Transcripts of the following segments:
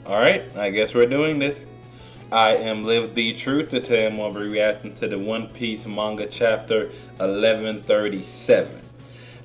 Alright, I guess we're doing this. I am Live the Truth, and today I'm going to be reacting to the One Piece manga chapter 1137.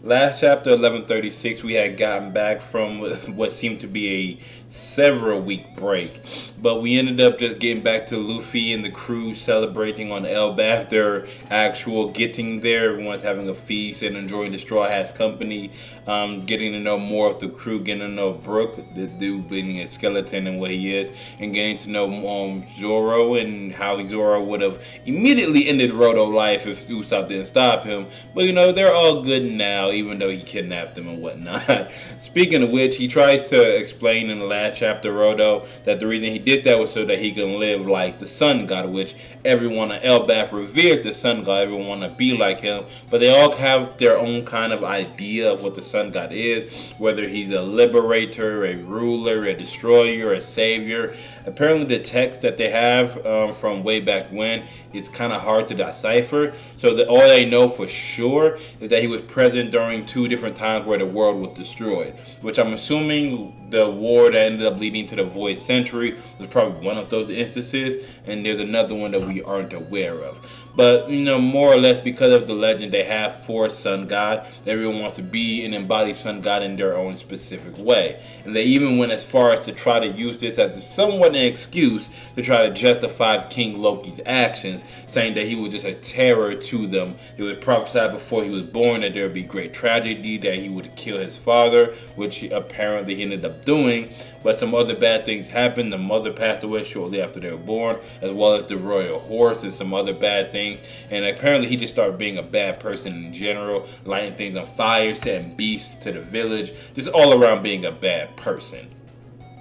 Last chapter 1136, we had gotten back from what seemed to be a several week break, but we ended up just getting back to Luffy and the crew celebrating on Elbaf, their actual getting there. Everyone's having a feast and enjoying the Straw Hats company, getting to know more of the crew, getting to know Brook, the dude being a skeleton and what he is, and getting to know Zoro and how Zoro would have immediately ended Roto's life if Usopp didn't stop him. But you know, they're all good now, even though he kidnapped them and whatnot. Speaking of which, he tries to explain in the last chapter, Roto, that the reason he did that was so that he can live like the Sun God, which everyone on Elbaf revered the Sun God. Everyone want to be like him, but they all have their own kind of idea of what the Sun God is, whether he's a liberator, a ruler, a destroyer, a savior. Apparently the text that they have from way back when is kind of hard to decipher, so that all they know for sure is that he was present during two different times where the world was destroyed, which I'm assuming the war that ended up leading to the Void Century was probably one of those instances, and there's another one that we aren't aware of. But, you know, more or less because of the legend they have for Sun God, everyone wants to be and embody Sun God in their own specific way. And they even went as far as to try to use this as somewhat an excuse to try to justify King Loki's actions, saying that he was just a terror to them. It was prophesied before he was born that there would be great tragedy, that he would kill his father, which apparently he ended up doing. But some other bad things happened. The mother passed away shortly after they were born, as well as the royal horse and some other bad things. And apparently he just started being a bad person in general, lighting things on fire, setting beasts to the village, just all around being a bad person.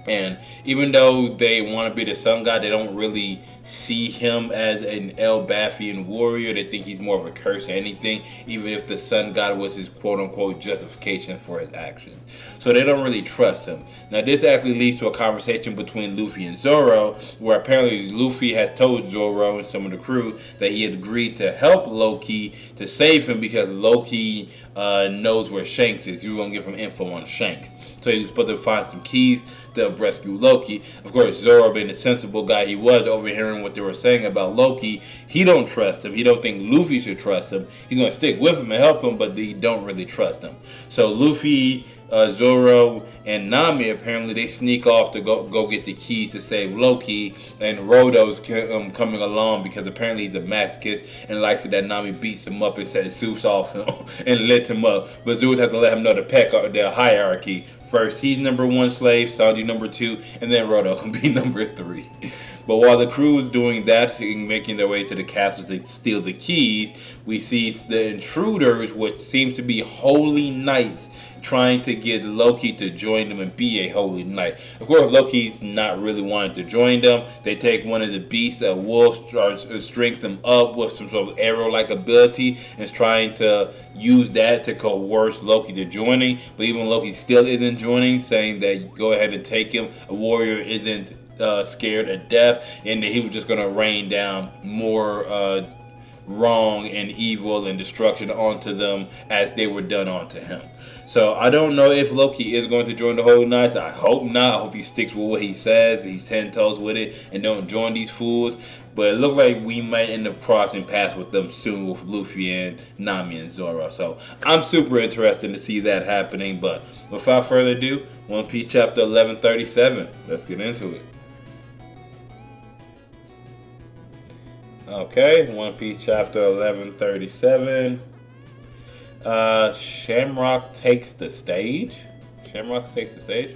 And even though they want to be the Sun God, they don't really see him as an Elbafian warrior. They think he's more of a curse than anything, even if the Sun God was his quote-unquote justification for his actions. So they don't really trust him. Now this actually leads to a conversation between Luffy and Zoro, where apparently Luffy has told Zoro and some of the crew that he had agreed to help Loki to save him because Loki knows where Shanks is. He was going to give him info on Shanks. So he was supposed to find some keys to rescue Loki. Of course, Zoro, being the sensible guy he was, overhearing what they were saying about Loki, he don't trust him. He don't think Luffy should trust him. He's going to stick with him and help him, but they don't really trust him. So Luffy, Zoro, and Nami, apparently they sneak off to go get the keys to save Loki, and Roto's coming along because apparently he's a masochist and likes it that Nami beats him up and sets Zeus off and lets him up. But Zeus has to let him know the hierarchy. First, he's number one slave, Sanji number two, and then Roto can be number three. But while the crew is doing that and making their way to the castle to steal the keys, we see the intruders, which seems to be Holy Knights, trying to get Loki to join them and be a Holy Knight. Of course, Loki's not really wanting to join them. They take one of the beasts, a wolf, strings them up with some sort of arrow-like ability, and is trying to use that to coerce Loki to joining. But even Loki still isn't joining, saying that go ahead and take him. A warrior isn't scared of death, and that he was just going to rain down more wrong and evil and destruction onto them as they were done onto him. So I don't know if Loki is going to join the Holy Knights. I hope not. I hope he sticks with what he says. He's 10 toes with it and don't join these fools. But it looks like we might end up crossing paths with them soon with Luffy and Nami and Zoro. So I'm super interested to see that happening. But without further ado, One Piece chapter 1137. Let's get into it. Okay, One Piece chapter 1137. Shamrock takes the stage. Shamrock takes the stage.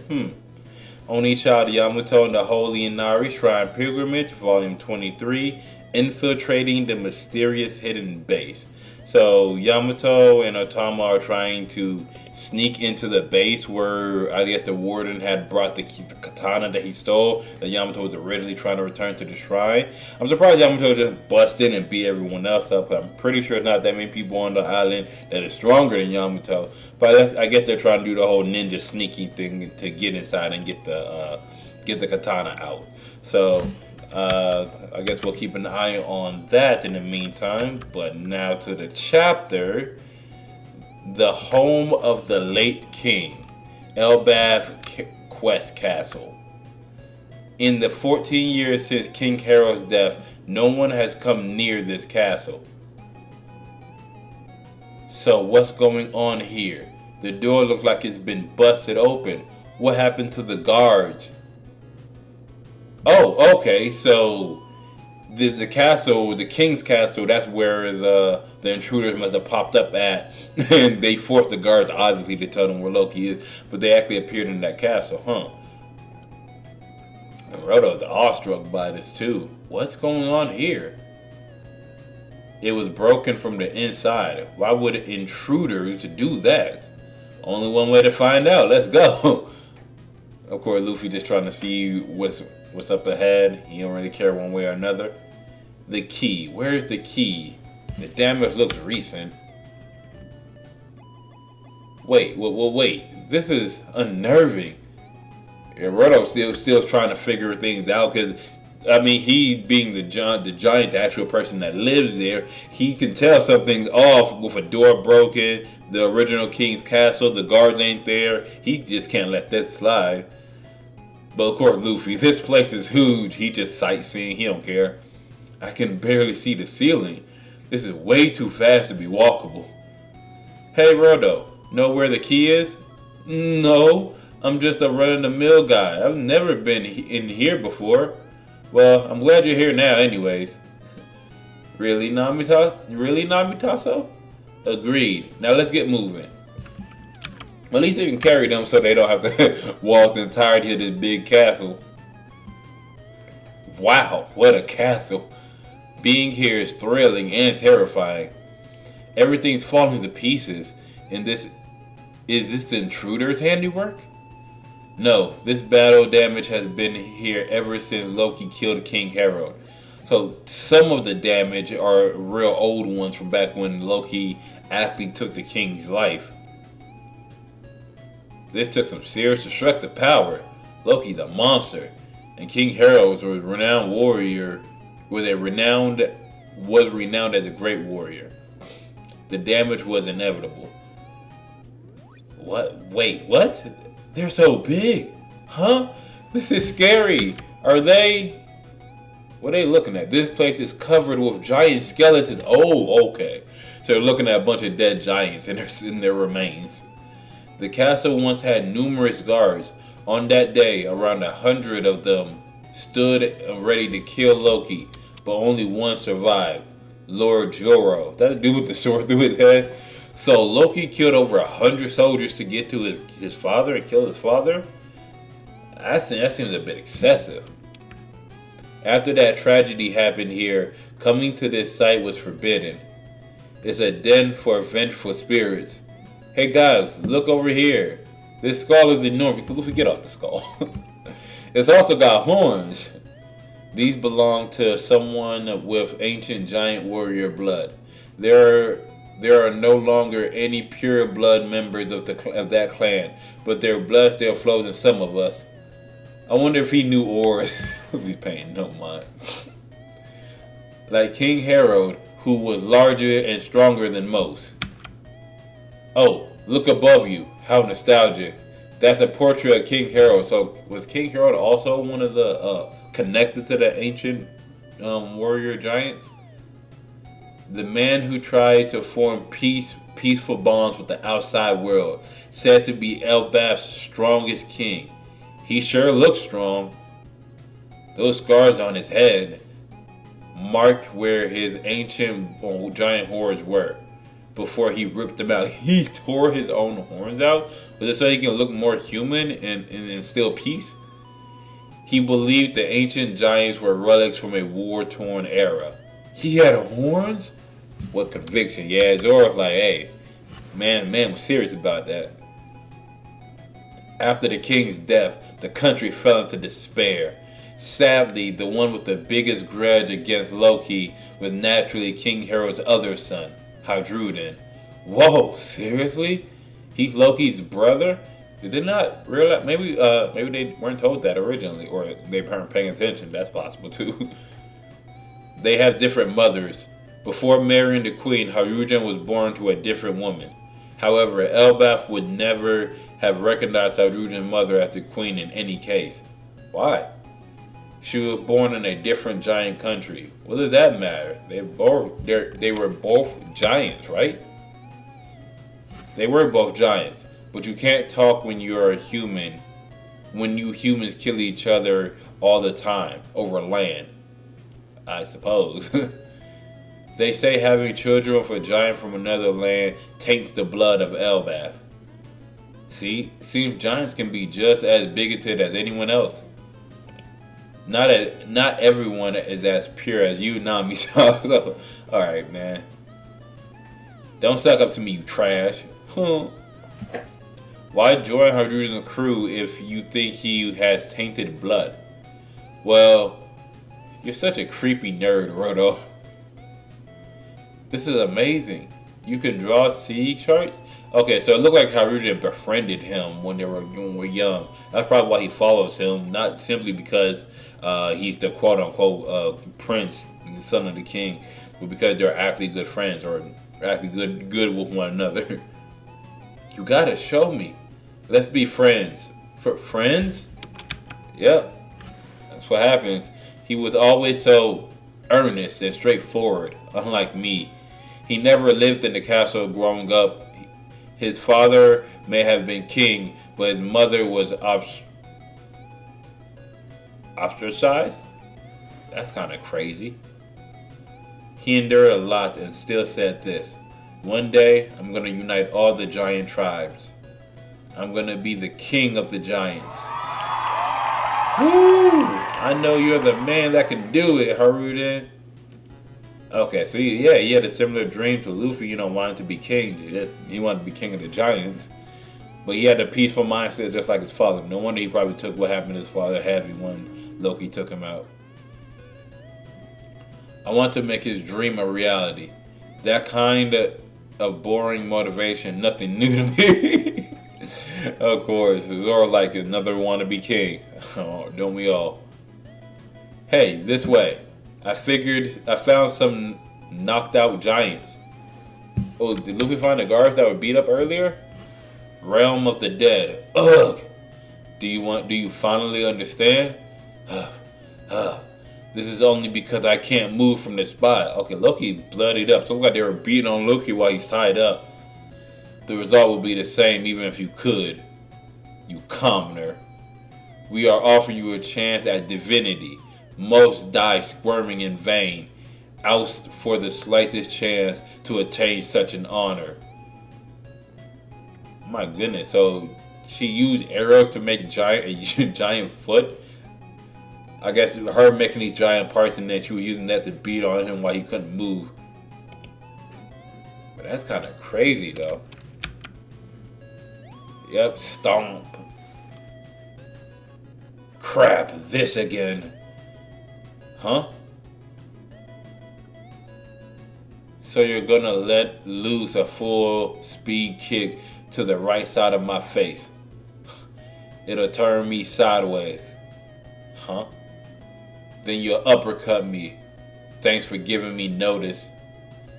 Onichild Yamato and the Holy Inari Shrine Pilgrimage, Volume 23, Infiltrating the Mysterious Hidden Base. So Yamato and Otama are trying to sneak into the base where I guess the warden had brought the katana that he stole, that Yamato was originally trying to return to the shrine. I'm surprised Yamato just bust in and beat everyone else up. I'm pretty sure it's not that many people on the island that is stronger than Yamato. But I guess they're trying to do the whole ninja sneaking thing to get inside and get the katana out. So I guess we'll keep an eye on that in the meantime. But now to the chapter. The home of the late king. Elbaf Quest Castle. In the 14 years since King Harold's death, no one has come near this castle. So what's going on here? The door looks like it's been busted open. What happened to the guards? Oh, okay, so the castle, the king's castle, that's where the intruders must have popped up at. And they forced the guards, obviously, to tell them where Loki is. But they actually appeared in that castle, huh? And Roto's awestruck by this, too. What's going on here? It was broken from the inside. Why would intruders do that? Only one way to find out. Let's go. Of course, Luffy just trying to see what's up ahead. He don't really care one way or another. The key. Where's the key? The damage looks recent. Wait. This is unnerving. And Roto's still trying to figure things out, because I mean, he being the giant, the actual person that lives there, he can tell something's off with a door broken, the original king's castle, the guards ain't there. He just can't let that slide. But of course, Luffy, this place is huge. He just sightseeing. He don't care. I can barely see the ceiling. This is way too fast to be walkable. Hey, Roto, know where the key is? No, I'm just a run-of-the-mill guy. I've never been in here before. Well, I'm glad you're here now anyways. Really, Namitaso? Agreed. Now let's get moving. At least you can carry them so they don't have to walk the entirety of this big castle. Wow, what a castle. Being here is thrilling and terrifying. Everything's falling to pieces. And is this the intruder's handiwork? No, this battle damage has been here ever since Loki killed King Harold. So some of the damage are real old ones from back when Loki actually took the king's life. This took some serious destructive power. Loki's a monster, and King Harold was a renowned warrior. Was renowned as a great warrior. The damage was inevitable. What? Wait, what? They're so big. Huh? This is scary. What are they looking at? This place is covered with giant skeletons. Oh, okay. So they're looking at a bunch of dead giants in their remains. The castle once had numerous guards. On that day, around 100 of them stood ready to kill Loki, but only one survived. Lord Joro. That to do with the sword through his head? So Loki killed over 100 soldiers to get to his father and kill his father? That seems a bit excessive. After that tragedy happened here, coming to this site was forbidden. It's a den for vengeful spirits. Hey guys, look over here. This skull is enormous. Luffy, get off the skull. It's also got horns. These belong to someone with ancient giant warrior blood. There are no longer any pure blood members of that clan, but their blood still flows in some of us. I wonder if he knew oars. He's paying no mind. Like King Harold, who was larger and stronger than most. Oh, look above you. How nostalgic. That's a portrait of King Harold. So was King Harold also one of the connected to the ancient warrior giants? The man who tried to form peaceful bonds with the outside world, said to be Elbaf's strongest king. He sure looks strong. Those scars on his head marked where his ancient giant horns were before he ripped them out. He tore his own horns out? Was it so he can look more human and instill peace? He believed the ancient giants were relics from a war-torn era. He had horns? What conviction. Yeah, Zoro's like, hey, man was serious about that. After the king's death, the country fell into despair. Sadly, the one with the biggest grudge against Loki was naturally King Harold's other son, Hadruden. Whoa, seriously? He's Loki's brother? Did they not realize? Maybe they weren't told that originally, or they weren't paying attention. That's possible too. They have different mothers. Before marrying the queen, Hadruden was born to a different woman. However, Elbaf would never have recognized Hadrujan's mother as the queen in any case. Why? She was born in a different giant country. What does that matter? They were both giants, right? They were both giants, but you can't talk when you're a human. When you humans kill each other all the time over land, I suppose. They say having children with a giant from another land taints the blood of Elbaf. See, seems giants can be just as bigoted as anyone else. Not everyone is as pure as you, Nami. So, alright, man. Don't suck up to me, you trash. Why join Hadrujan's crew if you think he has tainted blood? Well, you're such a creepy nerd, Roto. This is amazing. You can draw sea charts? Okay, so it looked like Hadrujan befriended him when they were young. That's probably why he follows him, not simply because he's the quote-unquote prince, the son of the king, but because they're actually good friends or actually good with one another. You gotta show me. Let's be friends. Friends? Yep. That's what happens. He was always so earnest and straightforward, unlike me. He never lived in the castle growing up. His father may have been king, but his mother was ostracized? That's kind of crazy. He endured a lot and still said this. One day, I'm going to unite all the giant tribes. I'm going to be the king of the giants. Woo! I know you're the man that can do it, Hadrujan. Okay, so he had a similar dream to Luffy, wanting to be king. He wanted to be king of the giants. But he had a peaceful mindset just like his father. No wonder he probably took what happened to his father heavy when Loki took him out. I want to make his dream a reality. That kind of boring motivation, nothing new to me. Of course, Zoro's like another wannabe king. Oh, don't we all? Hey, this way. I found some knocked out giants. Oh, did Luffy find the guards that were beat up earlier? Realm of the dead. Ugh. Do you finally understand? This is only because I can't move from this spot. Okay, Loki bloodied up. So it looks like they were beating on Loki while he's tied up. The result will be the same even if you could. You commoner. We are offering you a chance at divinity. Most die squirming in vain. Oust for the slightest chance to attain such an honor. My goodness, so she used arrows to make a giant foot? I guess her making these giant parts and then she was using that to beat on him while he couldn't move. But that's kind of crazy though. Yep, stomp. Crap, this again. Huh? So you're gonna let loose a full speed kick to the right side of my face. It'll turn me sideways. Huh? Then you'll uppercut me. Thanks for giving me notice.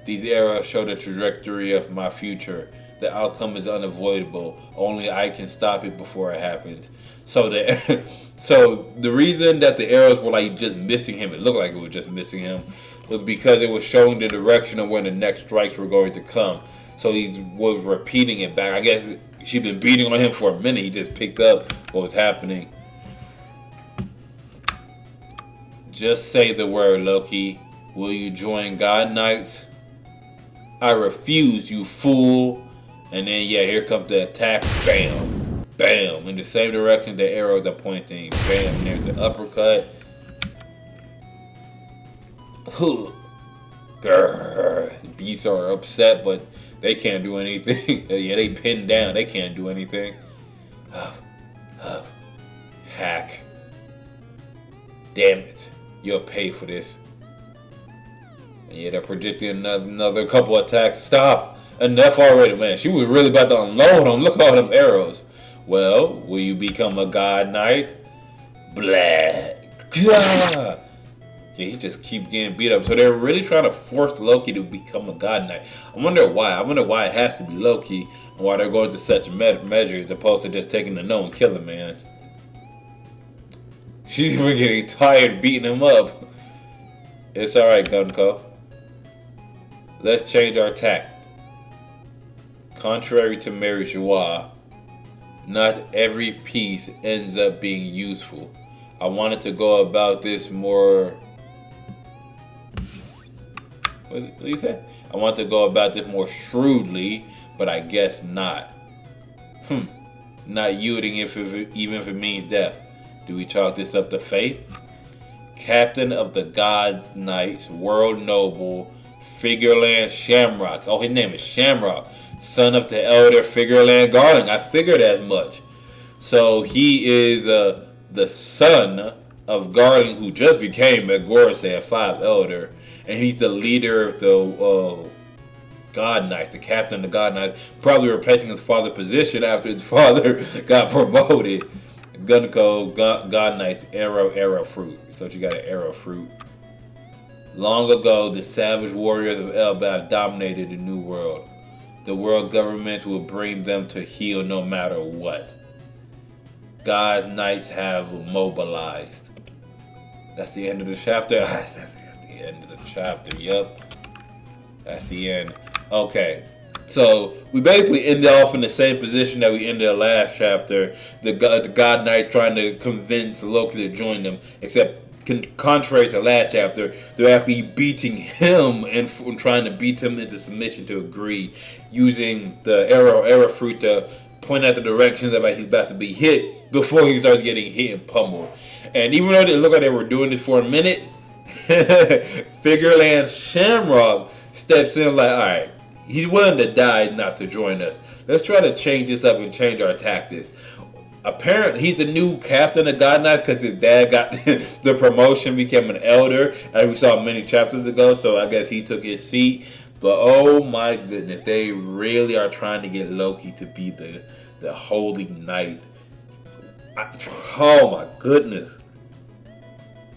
These arrows show the trajectory of my future. The outcome is unavoidable. Only I can stop it before it happens. So the reason that the arrows were like just missing him, it looked like it was just missing him, was because it was showing the direction of when the next strikes were going to come. So he was repeating it back. I guess she'd been beating on him for a minute. He just picked up what was happening. Just say the word, Loki. Will you join God Knights? I refuse, you fool. And then, here comes the attack. Bam. Bam. In the same direction the arrows are pointing. Bam. And there's the uppercut. Grrr. The beasts are upset, but they can't do anything. They pinned down. They can't do anything. Hack. Damn it. You'll pay for this. And they're predicting another couple attacks. Stop. Enough already, man. She was really about to unload them. Look at all them arrows. Well, will you become a god knight? Blah. Yeah, he just keeps getting beat up. So they're really trying to force Loki to become a God Knight. I wonder why. I wonder why it has to be Loki and why they're going to such measures as opposed to just taking the known killing man. She's even getting tired beating him up. It's alright, Gunko. Let's change our tact. Contrary to Mary Joie, not every piece ends up being useful. I wanted to go about this more... What did you say? I want to go about this more shrewdly, but I guess not. Not yielding even if it means death. Do we chalk this up to faith? Captain of the Gods Knights, World Noble, Figarland Shamrock. Oh, his name is Shamrock. Son of the elder Figarland Garling. I figured as much. So he is the son of Garling, who just became Megorase, 5 elder. And he's the leader of the God Knights, the captain of the God Knights. Probably replacing his father's position after his father got promoted. Gunko, God Knights, arrow fruit. So you got an arrow fruit. Long ago, the savage warriors of Elbaf dominated the New World. The world government will bring them to heel no matter what. God's Knights have mobilized. That's the end of the chapter. That's the end of the chapter. Yup. That's the end. Okay. So we basically ended off in the same position that we ended the last chapter. The God Knights trying to convince Loki to join them, except contrary to last chapter, they're actually beating him and trying to beat him into submission to agree, using the arrow fruit to point out the directions that he's about to be hit before he starts getting hit and pummeled. And even though it looked like they were doing this for a minute, Figarland Shamrock steps in like, all right, he's willing to die not to join us. Let's try to change this up and change our tactics. Apparently, he's a new captain of God Knights because his dad got the promotion, became an elder, as we saw many chapters ago. So I guess he took his seat. But oh my goodness, they really are trying to get Loki to be the Holy Knight. Oh my goodness.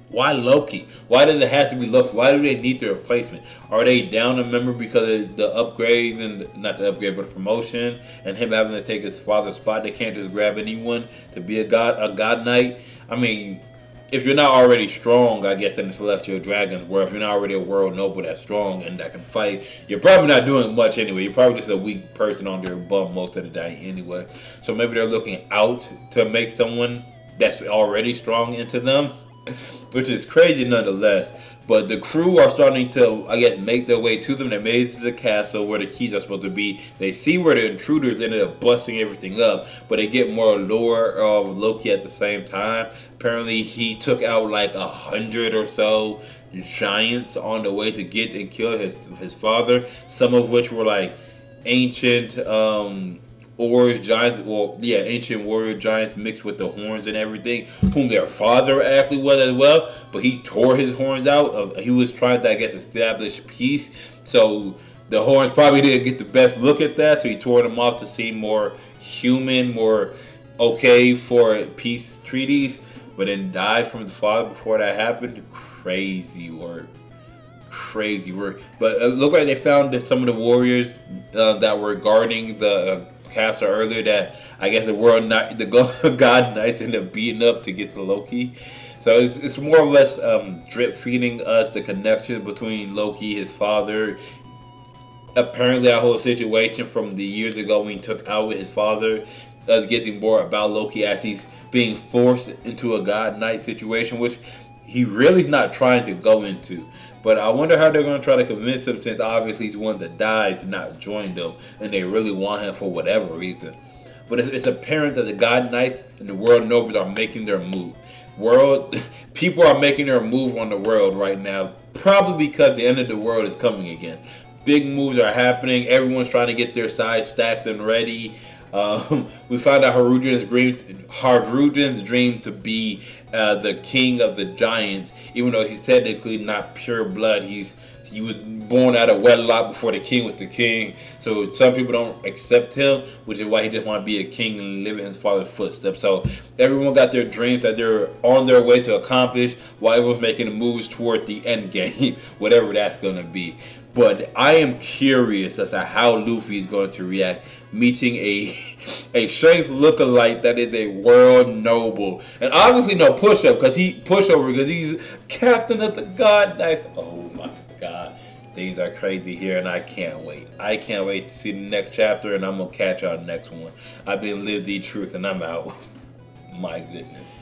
Why Loki? Why does it have to be Loki? Why do they need the replacement? Are they down a member because of the upgrades and not the upgrade but the promotion and him having to take his father's spot? They can't just grab anyone to be a god knight. I mean, if you're not already strong, I guess in the Celestial Dragons world, if you're not already a world noble that's strong and that can fight, you're probably not doing much anyway. You're probably just a weak person on their bum most of the day anyway. So maybe they're looking out to make someone that's already strong into them. Which is crazy nonetheless. But the crew are starting to, I guess, make their way to them. They made it to the castle where the keys are supposed to be. They see where the intruders ended up busting everything up, but they get more lore of Loki at the same time. Apparently, he took out like 100 or so giants on the way to get and kill his father. Some of which were like ancient ancient warrior giants mixed with the horns and everything, whom their father actually was as well, but he tore his horns out. He was trying to, I guess, establish peace, so the horns probably didn't get the best look at that, so he tore them off to seem more human, more okay for peace treaties, but then died from his father before that happened. Crazy work. But it looked like they found that some of the warriors that were guarding the castle earlier, that I guess the God Knights ended up beating up to get to Loki. So it's more or less drip feeding us the connection between Loki, his father. Apparently that whole situation from the years ago when he took out his father, us getting more about Loki as he's being forced into a God Knight situation, which he really is not trying to go into. But I wonder how they're going to try to convince him, since obviously he's one that died, to not join them, and they really want him for whatever reason. But it's apparent that the God Knights and the World Nobles are making their move. People are making their move on the world right now, probably because the end of the world is coming again. Big moves are happening. Everyone's trying to get their side stacked and ready. We found out Harudran's dream to be the king of the giants, even though he's technically not pure blood. He was born out of wedlock before the king was the king. So some people don't accept him, which is why he just want to be a king and live in his father's footsteps. So everyone got their dreams that they're on their way to accomplish, while everyone's making moves toward the end game, whatever that's going to be. But I am curious as to how Luffy is going to react meeting a Shanks Look Alike that is a world noble, and obviously no pushover because he's captain of the God Knights. Oh my God, things are crazy here, and I can't wait. I can't wait to see the next chapter, and I'm gonna catch y'all next one. I've been Live the Truth, and I'm out. My goodness.